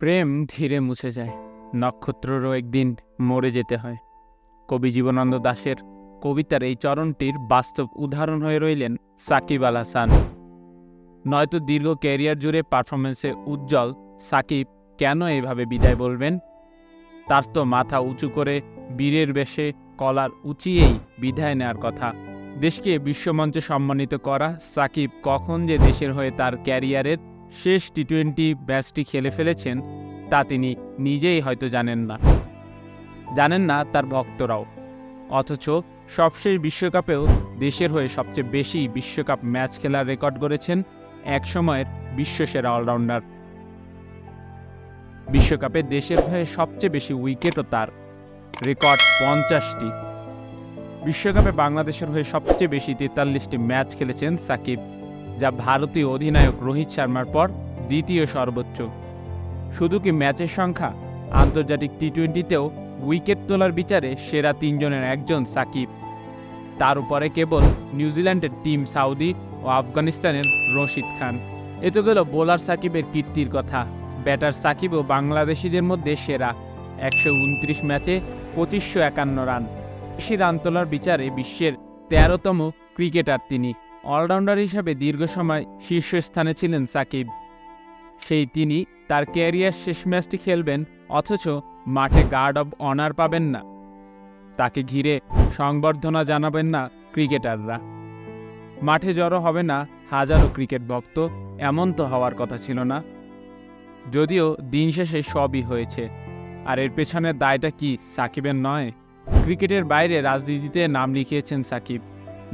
প্রেম ধীরে মুছে যায়, নক্ষত্ররও একদিন মরে যেতে হয়। কবি জীবনানন্দ দাশের কবিতার এই চরণটির বাস্তব উদাহরণ হয়ে রইলেন সাকিব আল হাসান। নয়তো দীর্ঘ ক্যারিয়ার জুড়ে পারফরমেন্সে উজ্জ্বল সাকিব কেন এইভাবে বিদায় বলবেন? তার তো মাথা উঁচু করে বীরের বেশে কলার উঁচিয়েই বিদায় নেওয়ার কথা। দেশকে বিশ্বমঞ্চে সম্মানিত করা সাকিব কখন যে দেশের হয়ে তার ক্যারিয়ারের শেষ টি-20 ম্যাচটি খেলে ফেলেছেন তা তিনি নিজেই হয়তো জানেন না তার ভক্তরাও। অথচ সবশেষ বিশ্বকাপেও দেশের হয়ে সবচেয়ে বেশি বিশ্বকাপ ম্যাচ খেলার রেকর্ড গড়েছেন একসময়ের বিশ্বসেরা অলরাউন্ডার। বিশ্বকাপে দেশের হয়ে সবচেয়ে বেশি উইকেটও তার, রেকর্ড 50টি। বিশ্বকাপে বাংলাদেশের হয়ে সবচেয়ে বেশি 43টি ম্যাচ খেলেছেন সাকিব, যা ভারতীয় অধিনায়ক রোহিত শর্মার পর দ্বিতীয় সর্বোচ্চ। শুধু কি ম্যাচের সংখ্যা, আন্তর্জাতিক টি-20তেও উইকেট তোলার বিচারে সেরা 3 জনের একজন সাকিব। তার উপরে কেবল নিউজিল্যান্ডের টিম সাউদি ও আফগানিস্তানের রশিদ খান। এ তো গেল বোলার সাকিবের কীর্তির কথা। ব্যাটার সাকিবও বাংলাদেশিদের মধ্যে সেরা, 129 ম্যাচে 2551 রান। বেশি রান তোলার বিচারে বিশ্বের 13তম ক্রিকেটার তিনি। অলরাউন্ডার হিসাবে দীর্ঘ সময় শীর্ষস্থানে ছিলেন সাকিব। সেই তিনি তার ক্যারিয়ার শেষ ম্যাচটি খেলবেন, অথচ মাঠে গার্ড অব অনার পাবেন না। তাকে ঘিরে সংবর্ধনা জানাবেন না ক্রিকেটাররা। মাঠে জড়ো হবে না হাজারো ক্রিকেট ভক্ত, এমন তো হওয়ার কথা ছিল না। যদিও দিন শেষে সবই হয়েছে, আর এর পেছনে দায়টা কি সাকিবের নয়? ক্রিকেটের বাইরে রাজনীতিতে নাম লিখিয়েছেন সাকিব।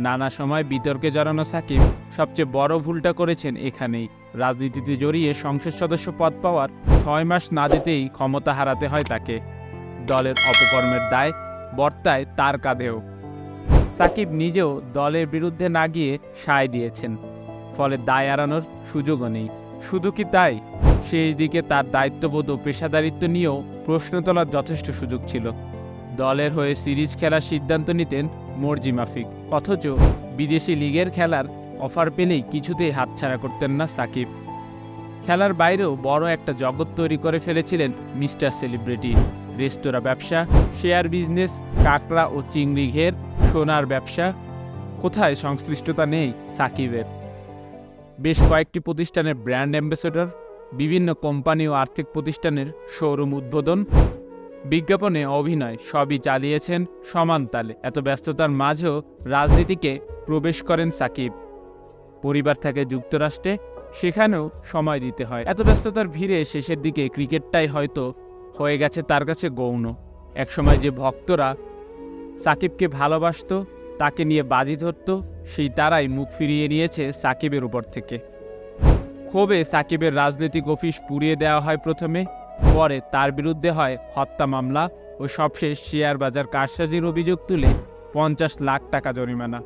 নানা সময় বিতর্কে জড়ানো সাকিব সবচেয়ে বড় ভুলটা করেছেন এখানেই। রাজনীতিতে জড়িয়ে সংসদ সদস্য পদ পাওয়ার 6 মাস না যেতেই ক্ষমতা হারাতে হয় তাকে। দলের অপকর্মের দায় বর্তায় তার কাঁধেও। সাকিব নিজেও দলের বিরুদ্ধে না গিয়ে সায় দিয়েছেন, ফলে দায় এড়ানোর সুযোগও নেই। শুধু কি তাই, সেই দিকে তার দায়িত্ববোধ ও পেশাদারিত্ব নিয়েও প্রশ্ন তোলার যথেষ্ট সুযোগ ছিল। দলের হয়ে সিরিজ খেলার সিদ্ধান্ত নিতেন মর্জি মাফিক, অথচ বিদেশি লিগের খেলার অফার পেলেই কিছুতেই হাতছাড়া করতেন না সাকিব। খেলার বাইরেও বড় একটা জগৎ তৈরি করে ফেলেছিলেন মিস্টার সেলিব্রিটি। রেস্তোরাঁ ব্যবসা, শেয়ার বিজনেস, কাঁকড়া ও চিংড়ি ঘের, সোনার ব্যবসা, কোথায় সংশ্লিষ্টতা নেই সাকিবের? বেশ কয়েকটি প্রতিষ্ঠানের ব্র্যান্ড অ্যাম্বাসেডর, বিভিন্ন কোম্পানি ও আর্থিক প্রতিষ্ঠানের শোরুম উদ্বোধন, বিজ্ঞাপনে অভিনয়, সবই চালিয়েছেন সমান তালে। এত ব্যস্ততার মাঝেও রাজনীতিকে প্রবেশ করেন সাকিব। পরিবার থাকে যুক্তরাষ্ট্রে, সেখানেও সময় দিতে হয়। এত ব্যস্ততার ভিড়ে শেষের দিকে ক্রিকেটটাই হয়তো হয়ে গেছে তার কাছে গৌণ। একসময় যে ভক্তরা সাকিবকে ভালোবাসত, তাকে নিয়ে বাজি ধরত, সেই তারাই মুখ ফিরিয়ে নিয়েছে সাকিবের উপর থেকে। ক্ষোভে সাকিবের রাজনৈতিক অফিস পুড়িয়ে দেওয়া হয় প্রথমে, পরে তার বিরুদ্ধে হয় হত্যা মামলা ও সবশেষ শেয়ার বাজার কারসাজির অভিযোগ তুলে 50 লাখ টাকা জরিমানা।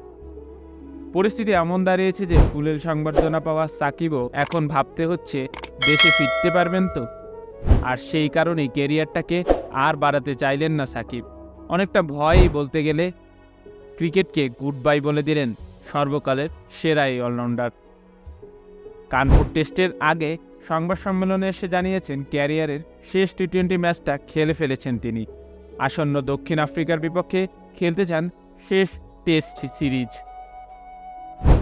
পরিস্থিতি এমন দাঁড়িয়েছে যে ফুলেল সংবর্ধনা পাওয়া সাকিবও এখন ভাবতে হচ্ছে দেশে ফিরতে পারবেন তো। আর সেই কারণেই ক্যারিয়ারটাকে আর বাড়াতে চাইলেন না সাকিব। অনেকটা ভয়ই বলতে গেলে ক্রিকেটকে গুড বাই বলে দিলেন সর্বকালের সেরা এই অলরাউন্ডার। কানপুর টেস্টের আগে সংবাদ সম্মেলনে এসে জানিয়েছেন ক্যারিয়ারের শেষ টি-20 ম্যাচটা খেলে ফেলেছেন তিনি। আসন্ন দক্ষিণ আফ্রিকার বিপক্ষে খেলতে চান শেষ টেস্ট সিরিজ।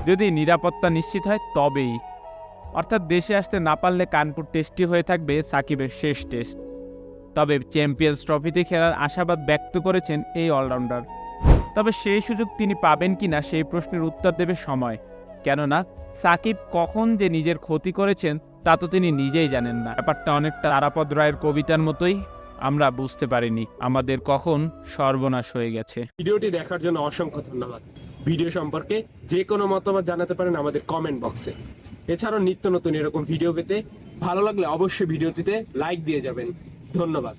যদি নিরাপত্তা নিশ্চিত হয় তবেই, অর্থাৎ দেশে আসতে না পারলে কানপুর টেস্টই হয়ে থাকবে সাকিবের শেষ টেস্ট। তবে চ্যাম্পিয়ন্স ট্রফিতে খেলার আশাবাদ ব্যক্ত করেছেন এই অলরাউন্ডার। তবে সেই সুযোগ তিনি পাবেন কিনা সেই প্রশ্নের উত্তর দেবে সময়। কেননা সাকিব কখন যে নিজের ক্ষতি করেছেন তা তো তিনি নিজেই জানেন না। ব্যাপারটা অনেকটা তারাপদ রায়ের কবিতার মতোই, আমরা বুঝতে পারিনি আমাদের কখন সর্বনাশ হয়ে গেছে। ভিডিওটি দেখার জন্য অসংখ্য ধন্যবাদ। ভিডিও সম্পর্কে যে কোনো মতামত জানাতে পারেন আমাদের কমেন্ট বক্সে। এছাড়াও নিত্য নতুন এরকম ভিডিও পেতে ভালো লাগলে অবশ্যই ভিডিওটিতে লাইক দিয়ে যাবেন। ধন্যবাদ।